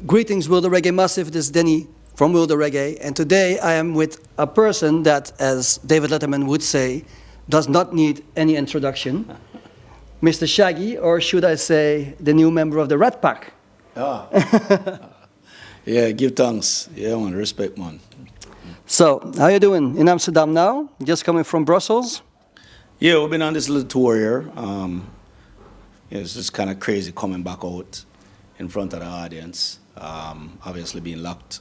Greetings, World of Reggae Massive. This is Denny from World of Reggae, and today I am with a person that, as David Letterman would say, does not need any introduction. Mr. Shaggy, or should I say, the new member of the Rat Pack. Ah. Yeah, give thanks. Yeah, man, respect, man. So, how you doing in Amsterdam now? Just coming from Brussels? Yeah, we've been on this little tour here. It's just kind of crazy coming back out in front of the audience. Obviously being locked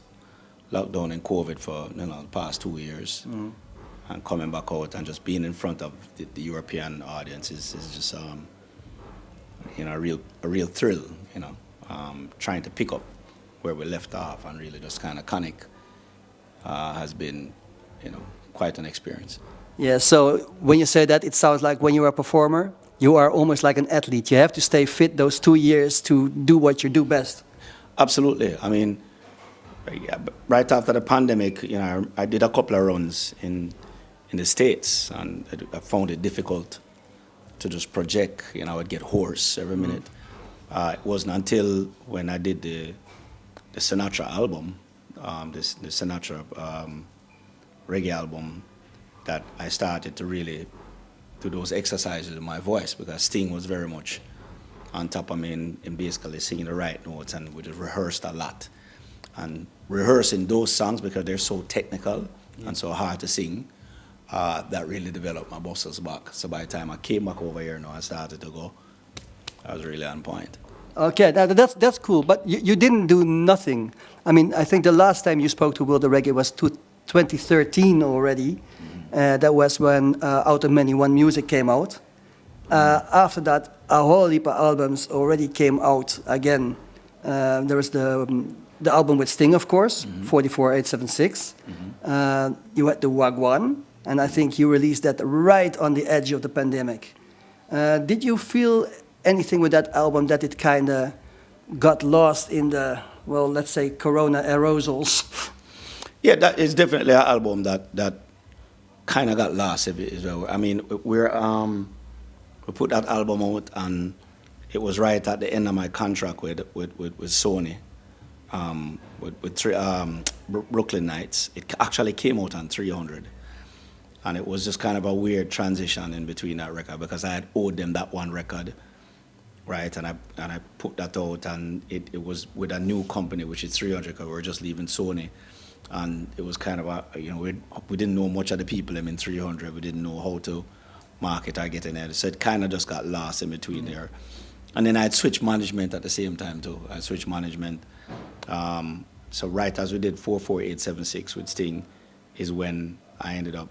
down in COVID for the past 2 years. Mm. And coming back out and just being in front of the European audience is just a real thrill, trying to pick up where we left off and really just kind of connect has been, quite an experience. Yeah, so when you say that, it sounds like when you're a performer, you are almost like an athlete. You have to stay fit those 2 years to do what you do best. Absolutely. I mean, right after the pandemic, I did a couple of runs in the States, and I found it difficult to just project. I would get hoarse every minute. It wasn't until when I did the Sinatra album, the Sinatra reggae album, that I started to really do those exercises in my voice, because Sting was very much on top of me in basically singing the right notes, and we just rehearsed a lot. And rehearsing those songs, because they're so technical and so hard to sing, that really developed my muscles back. So by the time I came back over here, I started to go. I was really on point. Okay, now that's cool, but you didn't do nothing. I mean, I think the last time you spoke to World of Reggae was 2013 already. Mm-hmm. That was when Out of Many One Music came out. After that, a whole heap of albums already came out again. There was the album with Sting, of course, mm-hmm. 44876. Mm-hmm. You had the Wagwan, and I think you released that right on the edge of the pandemic. Did you feel anything with that album that it kind of got lost in the, well, let's say, Corona aerosols? Yeah, that is definitely an album that kind of got lost. I mean, we put that album out, and it was right at the end of my contract with Sony, with Brooklyn Nights. It actually came out on 300, and it was just kind of a weird transition in between that record, because I had owed them that one record, right? And I put that out, and it was with a new company, which is 300, because we were just leaving Sony. And it was kind of we didn't know much of the people in 300. We didn't know how to market or get in there. So it kind of just got lost in between there. And then I'd switched management at the same time too. I switched management. So right as we did 44876 with Sting is when I ended up,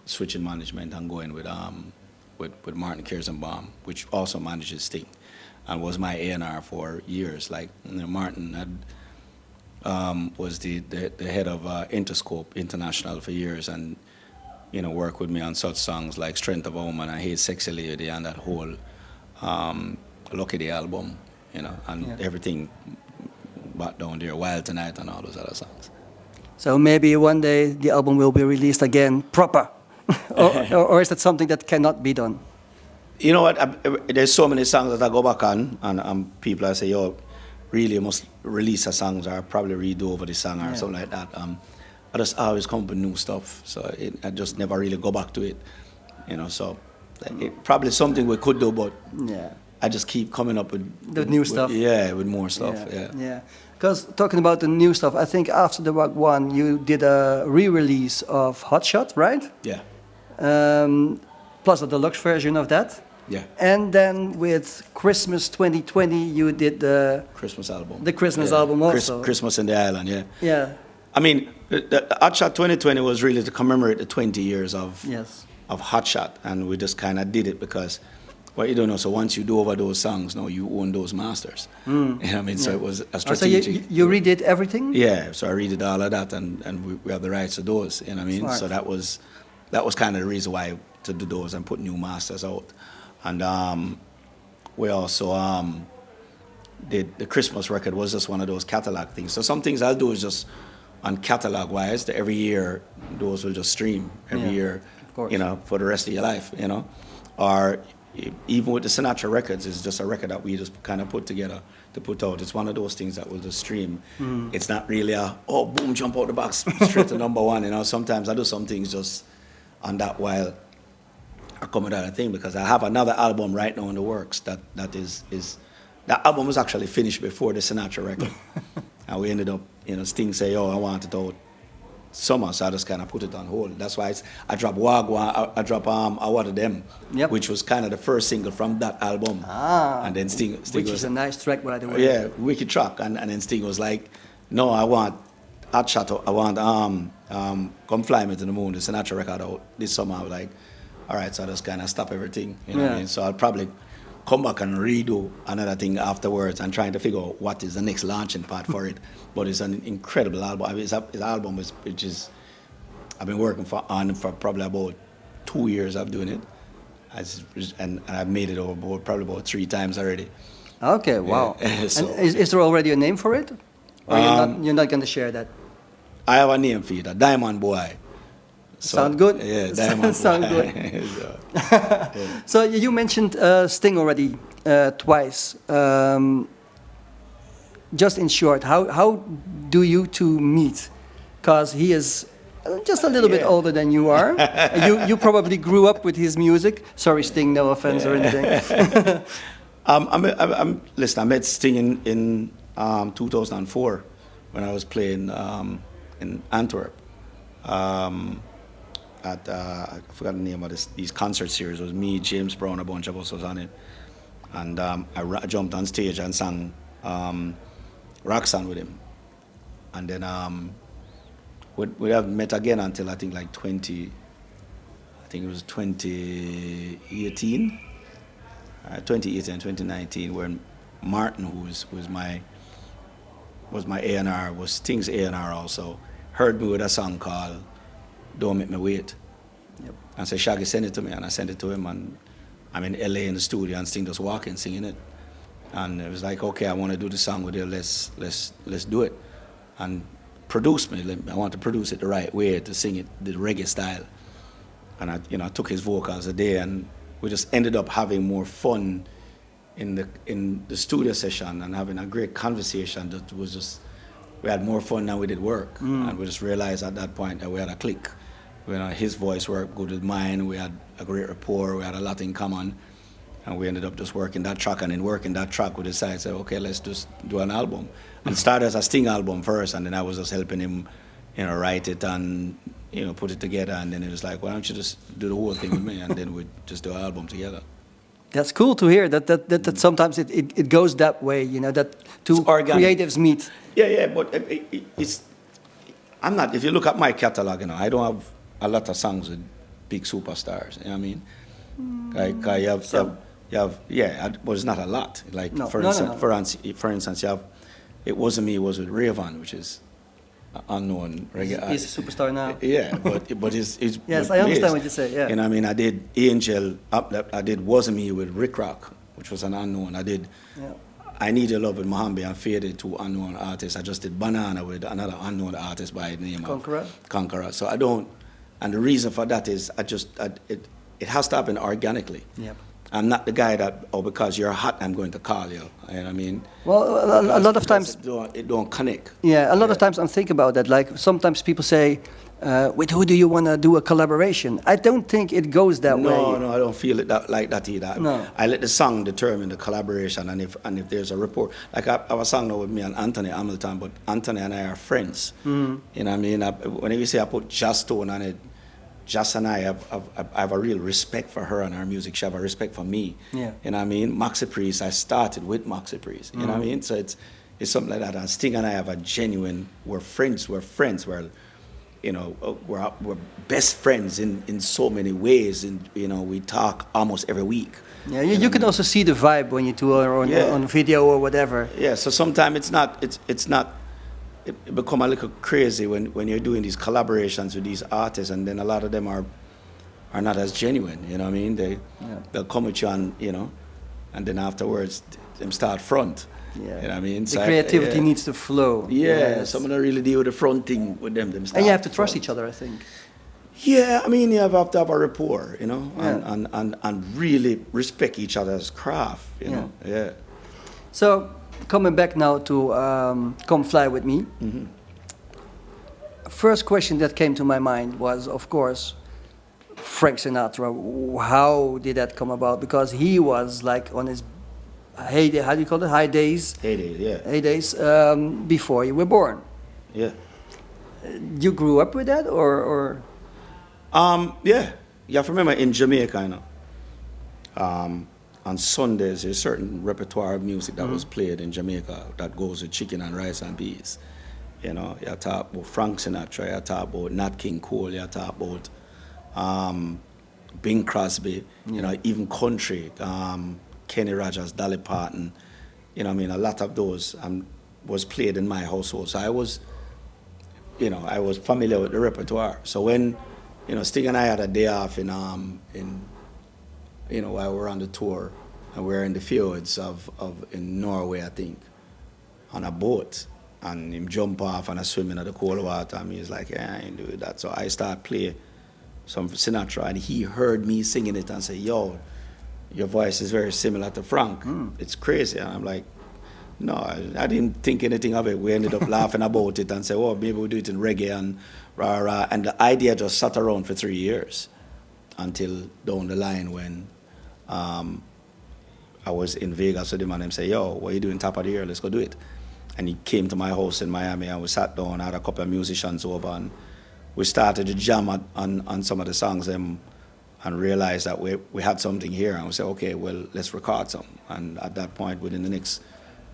switching management and going with Martin Kirstenbaum, which also manages Sting, and was my A&R for years. Like Martin had was the head of Interscope International for years, and worked with me on such songs like Strength of a Woman and Hey Sexy Lady, and that whole Lucky Day album, and everything back down there, Wild Tonight and all those other songs. So maybe one day the album will be released again proper, or is that something that cannot be done? You know what? There's so many songs that I go back on, and people I say, yo, really must release a song, or probably redo over the song or something like that. I just always come up with new stuff, so I just never really go back to it. So it probably something we could do, but I just keep coming up with the new stuff. With more stuff. Yeah. Because talking about the new stuff, I think after the Rock One, you did a re-release of Hot Shot, right? Yeah. Plus a deluxe version of that. Yeah. And then with Christmas 2020, you did the Christmas album. The Christmas album also. Christmas in the Island, yeah. Yeah. I mean, the Hot Shot 2020 was really to commemorate the 20 years of Hot Shot, and we just kind of did it because, well, you don't know. So once you do over those songs, now you own those masters. You know what I mean? So it was a strategic. So you redid everything? Yeah. So I redid all of that, and we have the rights to those. You know what I mean? Smart. So that was kind of the reason why to do those and put new masters out. And we also did the Christmas record was just one of those catalog things. So some things I'll do is just on catalog wise. Every year those will just stream every year, for the rest of your life, Or even with the Sinatra records, it's just a record that we just kind of put together to put out. It's one of those things that will just stream. It's not really a, oh, boom, jump out the box, straight to number one. You know, sometimes I do some things just on that while I come with that thing, because I have another album right now in the works that that album was actually finished before the Sinatra record. And we ended up, you know, Sting say, oh, I want it out summer, so I just kind of put it on hold. That's why I dropped Wagwan, I dropped I Wanted Them, which was kind of the first single from that album. And then Sting which was, is a nice track, by the way. yeah, wicked track. And then Sting was like, no, I want Hot Shot, I want Come Fly Me to the Moon, the Sinatra record out this summer. I was like, all right, so I just kind of stop everything, you know what I mean? So I'll probably come back and redo another thing afterwards and trying to figure out what is the next launching part for it. But it's an incredible album. I mean, it's an album which is I've been working on for probably about 2 years of doing it, and I've made it over probably about 3 times already. Okay, wow. So, and is there already a name for it? Or you're not going to share that? I have a name for it, a Diamond Boy. So, sound good? Yeah, Diamond Sound Boy. good. So, yeah. So you mentioned Sting already twice. Just in short, how do you two meet? Because he is just a little bit older than you are. You probably grew up with his music. Sorry, Sting, no offense or anything. Listen, I met Sting in 2004 when I was playing in Antwerp. At I forgot the name of these concert series. It was me, James Brown, a bunch of us was on it, and I jumped on stage and sang Roxanne with him, and then we haven't met again until I think like 2018, 2019, when Martin, who was my A&R, was Sting's A&R also, heard me with a song called Don't Make Me Wait. And said, Shaggy, send it to me. And I sent it to him, and I'm in LA in the studio, and Sting just walking, singing it. And it was like, okay, I want to do the song with you, let's do it. And produce me. I want to produce it the right way, to sing it the reggae style. And I took his vocals a day, and we just ended up having more fun in the studio session and having a great conversation that was just, we had more fun than we did work. And we just realized at that point that we had a click. His voice worked good with mine, we had a great rapport, we had a lot in common, and we ended up just working that track, and in working that track we decided, say, okay, let's just do an album. And it started as a Sting album first, and then I was just helping him, write it and, put it together, and then it was like, why don't you just do the whole thing with me, and then we just do an album together. That's cool to hear, that sometimes it goes that way, that two creatives meet. Yeah, but it's, I'm not, if you look at my catalog, I don't have a lot of songs with big superstars, you know what I mean? Like you have, but it's not a lot. Like, no, for instance, you have It Wasn't Me was with Raven, which is unknown reggae. He's a superstar now. Yeah, but it's yes, I understand what you say. Yeah. You know what I mean? I did Angel. I did Wasn't Me with Rick Rock, which was an unknown. I did I Need Your Love with Mohambi and Faded, 2 unknown artists. I just did Banana with another unknown artist by the name of Conqueror. So I don't, and the reason for that is it has to happen organically. Yep. I'm not the guy that, because you're hot, I'm going to call you. You know what I mean? Well, a lot of times it don't connect. Yeah, a lot of times I'm thinking about that. Like, sometimes people say, with who do you want to do a collaboration? I don't think it goes that way. No, I don't feel it like that either. No. I let the song determine the collaboration, and if there's a rapport. Like, I have a song now with me and Anthony Hamilton, but Anthony and I are friends. Mm-hmm. You know what I mean? Whenever you say I put Jazz Stone on it, Jazz and I have a real respect for her and her music. She have a respect for me. Yeah. You know what I mean? Moxie Priest, I started with Moxie Priest. You know what I mean? So it's something like that. And Sting and I have a genuine, we're friends, we're best friends in so many ways, and we talk almost every week. Yeah, you can also see the vibe when you tour on video or whatever. Yeah, so sometimes it become a little crazy when you're doing these collaborations with these artists, and then a lot of them are not as genuine. You know what I mean? They'll come with you and then afterwards them start front. Yeah. You know what I mean? The creativity needs to flow. Yeah, some of them really deal with the front thing with them. And you have to trust each other, I think. Yeah, I mean, you have to have a rapport, Yeah. and really respect each other's craft, Yeah. Yeah. So coming back now to "Come Fly With Me," first question that came to my mind was, of course, Frank Sinatra. How did that come about? Because he was like on his heyday, how do you call it? High days, Heyday, yeah, heydays before you were born. yeah. You grew up with that, or Yeah. You have to remember in Jamaica, on Sundays, there's a certain repertoire of music that was played in Jamaica that goes with chicken and rice and peas. You talk about Frank Sinatra, you talk about Nat King Cole, you talk about Bing Crosby, even country, Kenny Rogers, Dolly Parton, I mean, a lot of those was played in my household. So I was familiar with the repertoire. So when, Sting and I had a day off while we were on the tour, and we were in the fjords in Norway, I think, on a boat, and him jump off and I swim in the cold water, and he's like, yeah, I ain't doing that. So I started playing some Sinatra, and he heard me singing it and said, yo, your voice is very similar to Frank. It's crazy. And I'm like, no, I didn't think anything of it. We ended up laughing about it and said, well, maybe we'll do it in reggae and rah, rah. And the idea just sat around for 3 years until down the line when I was in Vegas with him, and him say, yo, what are you doing top of the year? Let's go do it. And he came to my house in Miami, and we sat down, had a couple of musicians over, and we started to jam on some of the songs and realized that we had something here, and we said, okay, well, let's record some. And at that point, within the next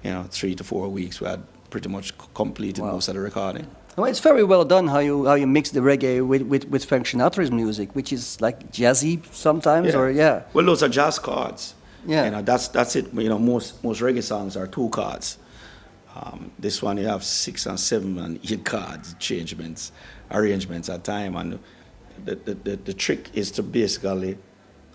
3 to 4 weeks, we had pretty much completed most of the recording. well, it's very well done how you mix the reggae with Frank Sinatra's music, which is like jazzy sometimes, or yeah. Well, those are jazz chords. Yeah. That's it. Most reggae songs are 2 chords. This one you have 6 and 7 and 8 chords, arrangements at time, and the trick is to basically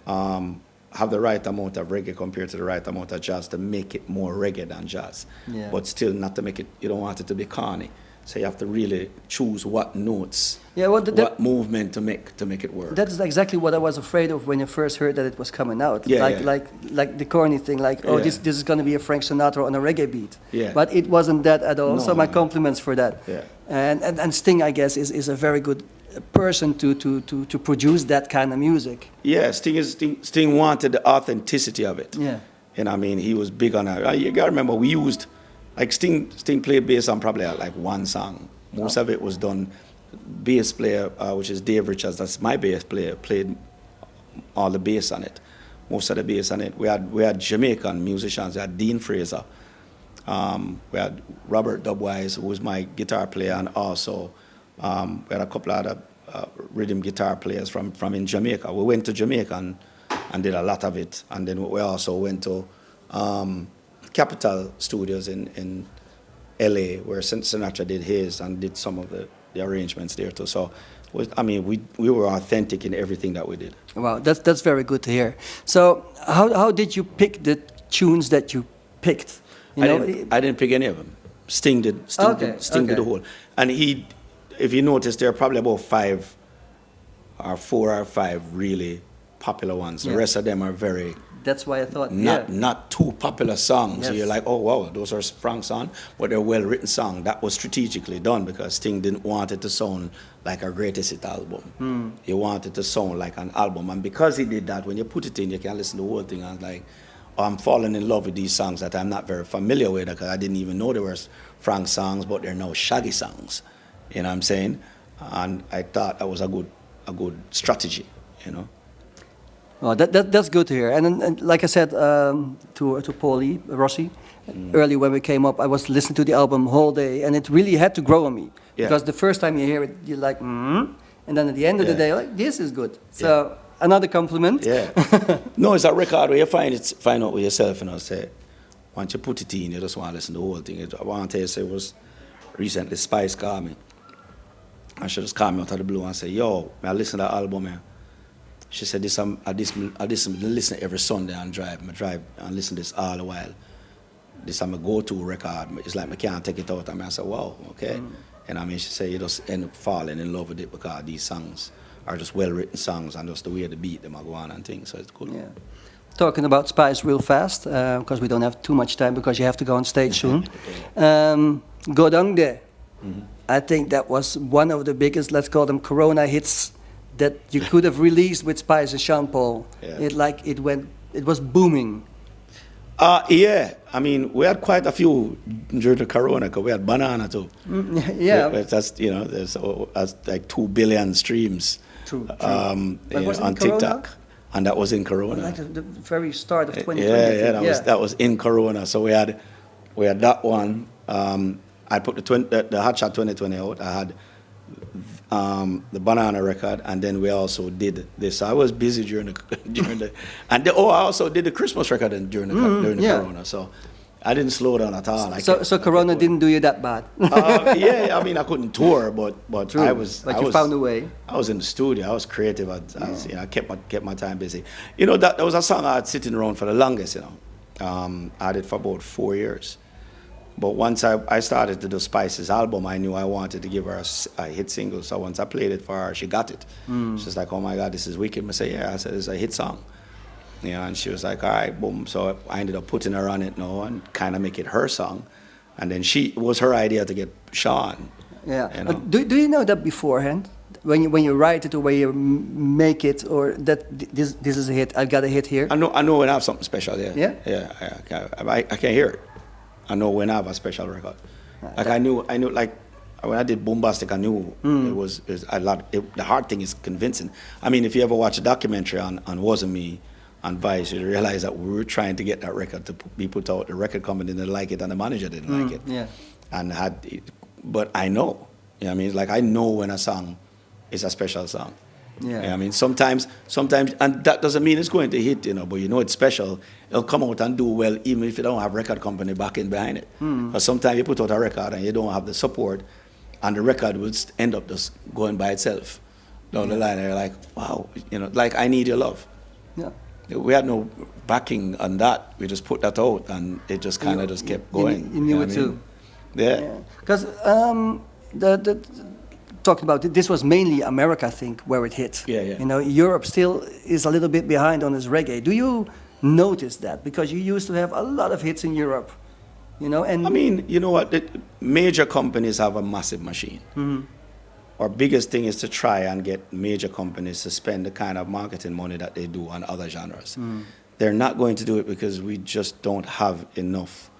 have the right amount of reggae compared to the right amount of jazz to make it more reggae than jazz, but still not to make it. You don't want it to be corny, so you have to really choose what notes, what movement to make it work. That's exactly what I was afraid of when I first heard that it was coming out. Yeah, like the corny thing, this is going to be a Frank Sinatra on a reggae beat. Yeah. But it wasn't that at all. No, so my no. compliments for that. Yeah. And Sting, I guess, is a very good person to produce that kind of music. Yeah, Sting wanted the authenticity of it. Yeah. And I mean, he was big on it. You gotta remember, we used, like Sting played bass on probably like 1 song. Most of it was done. Bass player, which is Dave Richards, that's my bass player, played all the bass on it. Most of the bass on it. We had Jamaican musicians. We had Dean Fraser. We had Robert Dubwise, who was my guitar player, and also we had a couple of other rhythm guitar players from in Jamaica. We went to Jamaica and did a lot of it. And then we also went to Capitol Studios in LA, where Sinatra did his and did some of the arrangements there too. So, we were authentic in everything that we did. Wow, that's very good to hear. So how did you pick the tunes that you picked? I didn't pick any of them. Sting did. Sting did the whole. And if you notice, there are probably about 4 or 5 really popular ones. The rest of them are very. That's why I thought not too popular songs. Yes. So you're like, oh wow, those are Frank's songs, but they're well written songs. That was strategically done because Sting didn't want it to sound like a greatest hit album. He wanted it to sound like an album, and because he did that, when you put it in, you can listen to the whole thing and like, I'm falling in love with these songs that I'm not very familiar with because I didn't even know they were Frank songs, but they're now Shaggy songs. You know what I'm saying? And I thought that was a good strategy. Well, that's good to hear. And like I said to Paulie Rossi, early when we came up, I was listening to the album whole day, and it really had to grow on me. Yeah. Because the first time you hear it, you're like, and then at the end of the day, you're like, this is good. So another compliment. Yeah. No, it's a record where you find out with yourself, say, once you put it in, you just want to listen to the whole thing. I want to tell you, say, it was recently Spice called me. And she just called me out of the blue and said, yo, I listen to that album, man. She said, I listen every Sunday and drive. I drive and listen to this all the while. This is my go-to record. It's like I can't take it out. I said, wow, okay. And she said, you just end up falling in love with it because these songs are just well-written songs and just the way the beat them are go on and things. So it's cool. Yeah. Talking about Spice real fast, because we don't have too much time because you have to go on stage soon. Go Down There. I think that was one of the biggest, let's call them Corona hits that you could have released with Spice and Sean Paul. Yeah. It was booming. Yeah, I mean, we had quite a few during the Corona, because we had Banana too. Yeah. That's, that's like 2 billion streams. True. But was it on in Corona? TikTok. And that was in Corona. Like the very start of 2020. Yeah, that was in Corona. So we had that one. I put the Hot Shot 2020 out. I had the Banana record, and then we also did this. So I was busy during the I also did the Christmas record during the Corona. So I didn't slow down at all. So Corona didn't do you that bad. Yeah, I mean, I couldn't tour, but True. You found a way. I was in the studio. I was creative. I kept my time busy. That was a song I had sitting around for the longest. I had it for about 4 years. But once I started to do Spice's album, I knew I wanted to give her a hit single. So once I played it for her, she got it. She's like, "Oh my God, this is wicked." I said, "Yeah." I said, "It's a hit song." And she was like, "All right, boom." So I ended up putting her on it now and kind of make it her song. And then it was her idea to get Sean. Yeah. But do you know that beforehand? When you write it or when you make it, or that this is a hit, I've got a hit here? I know when I have something special, yeah. Yeah? Yeah, I can hear it. I know when I have a special record. Like I knew like when I did Boombastic, I knew it was a lot. The hard thing is convincing. I mean, if you ever watch a documentary on Wasn't Me on Vice, you realize that we were trying to get that record to be put out. The record company didn't like it, and the manager didn't like it. Yeah. But I know. I mean, like I know when a song is a special song. Yeah. I mean, sometimes, and that doesn't mean it's going to hit, but it's special. It'll come out and do well, even if you don't have record company backing behind it. Because sometimes you put out a record and you don't have the support, and the record would end up just going by itself down the line. And you're like, wow, like I Need Your Love. Yeah. We had no backing on that. We just put that out, and it just kind of just kept going. You knew it too. Yeah. Because talking about it, this was mainly America, I think, where it hit. Yeah. Europe still is a little bit behind on its reggae. Do you notice that? Because you used to have a lot of hits in Europe, and I mean, you know what? Major companies have a massive machine. Our biggest thing is to try and get major companies to spend the kind of marketing money that they do on other genres. They're not going to do it because we just don't have enough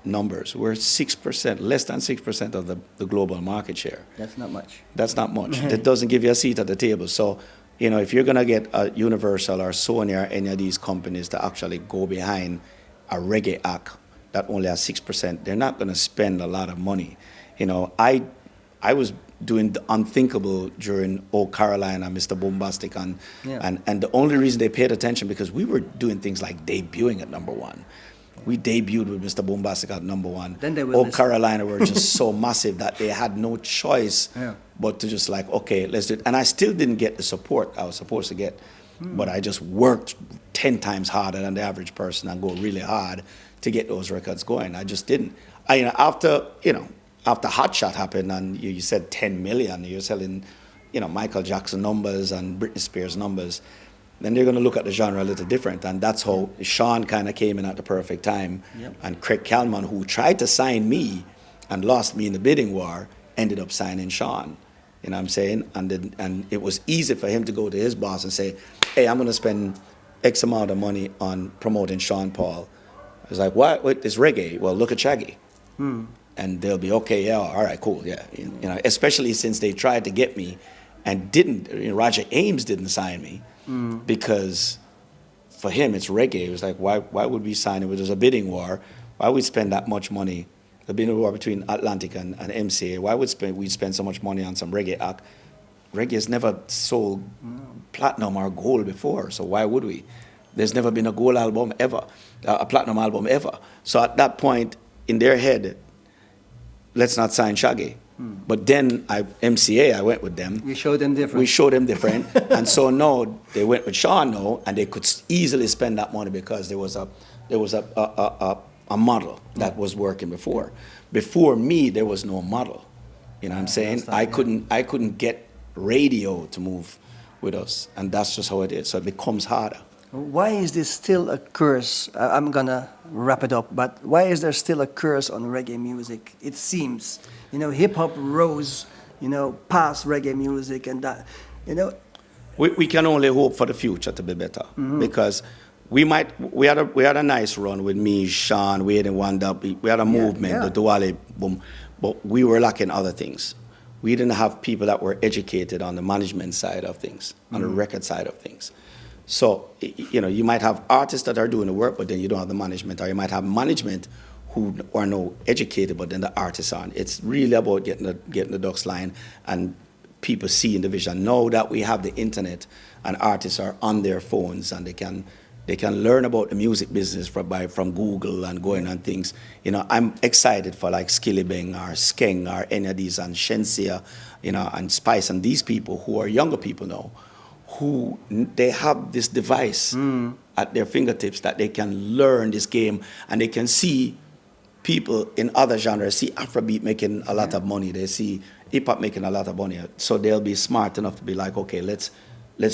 numbers. We're 6%, less than 6% of the global market share. That's not much. That's not much. That doesn't give you a seat at the table. So, if you're going to get a Universal or Sony or any of these companies to actually go behind a reggae act that only has 6%, they're not going to spend a lot of money. I was doing the unthinkable during Old Carolina, Mr. Boombastic, and the only reason they paid attention because we were doing things like debuting at #1. We debuted with Mr. Boombastic at #1. Then they will Old listen. Carolina were just so massive that they had no choice but to just like, okay, let's do it. And I still didn't get the support I was supposed to get, but I just worked 10 times harder than the average person and go really hard to get those records going. I just didn't. After Hot Shot happened and you said 10 million, you're selling, Michael Jackson numbers and Britney Spears numbers, then they're going to look at the genre a little different. And that's how Sean kind of came in at the perfect time. Yep. And Craig Kalman, who tried to sign me and lost me in the bidding war, ended up signing Sean. You know what I'm saying? And it was easy for him to go to his boss and say, hey, I'm going to spend X amount of money on promoting Sean Paul. I was like, what? It's reggae. Well, look at Shaggy. And they'll be, okay, yeah, all right, cool, yeah. Especially since they tried to get me and didn't. Roger Ames didn't sign me. Because for him it's reggae. It was like, why would we sign it? There's a bidding war. Why would we spend that much money? The bidding war between Atlantic and MCA. Why would we spend so much money on some reggae act? Reggae has never sold platinum or gold before, so why would we? There's never been a gold album ever, a platinum album ever. So at that point, in their head, let's not sign Shaggy. But then MCA, I went with them. You showed them different. We showed them different. And so now they went with Sean now, and they could easily spend that money because there was a model that was working before. Before me, there was no model. You know what I'm saying? I couldn't get radio to move with us, and that's just how it is. So it becomes harder. Why is this still a curse? I'm gonna wrap it up, but why is there still a curse on reggae music? It seems, hip hop rose, past reggae music, and that, We can only hope for the future to be better, because we had a nice run with me, Sean, Wade and Wanda. We had a movement, the Duale boom, but we were lacking other things. We didn't have people that were educated on the management side of things, on the record side of things. So, you might have artists that are doing the work, but then you don't have the management, or you might have management who are no educated, but then the artists aren't. It's really about getting the ducks line and people seeing the vision. Now that we have the internet and artists are on their phones and they can learn about the music business from Google and going on things. I'm excited for like Skilly Bang or Skeng or any of these, and Shensia, and Spice, and these people who are younger people now, who they have this device at their fingertips that they can learn this game, and they can see people in other genres, see Afrobeat making a lot of money, they see hip hop making a lot of money, so they'll be smart enough to be like, okay, let's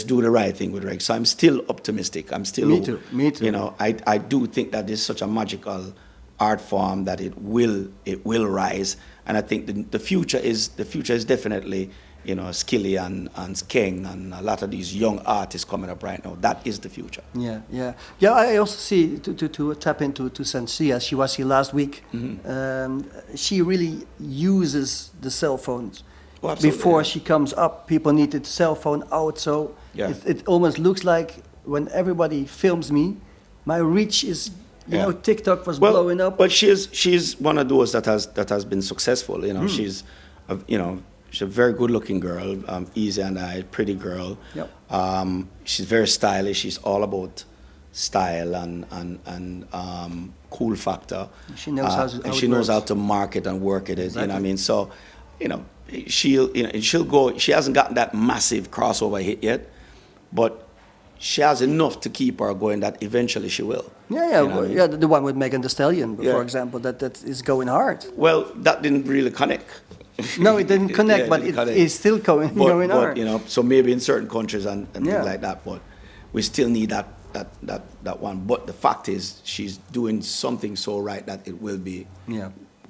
do the right thing with reggae. So I'm still optimistic. I'm still Me too. I do think that this is such a magical art form that it will rise, and I think the future is definitely Skilly and Skeng and a lot of these young artists coming up right now. That is the future. Yeah. I also see to tap into Sansia. She was here last week. She really uses the cell phones. Oh, before she comes up, people needed cell phone out. So it almost looks like when everybody films me, my reach is. TikTok was blowing up. But she's one of those that has been successful. She's a very good-looking girl, easy and I, pretty girl. Yep. She's very stylish. She's all about style and cool factor. She knows she knows how to market and work it. Exactly. You know what I mean? So, she'll go. She hasn't gotten that massive crossover hit yet, but she has enough to keep her going that eventually she will. The one with Megan Thee Stallion, for example, that is going hard. Well, that didn't really connect. No, it didn't connect, but it is still going hard. So maybe in certain countries and things like that, but we still need that one. But the fact is, she's doing something so right that it will be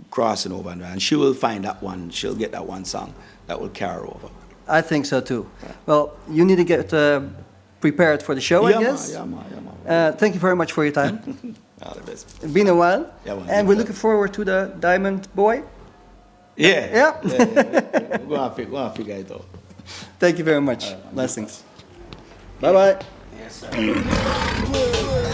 crossing over, and she will find that one. She'll get that one song that will carry her over. I think so too. Well, you need to get prepared for the show, I guess. Thank you very much for your time. All the best. It's been a while, and we're fun. looking forward to the Diamond Boy. Yeah. We're going to figure it out. Thank you very much. Blessings. Bye-bye. Yes, sir.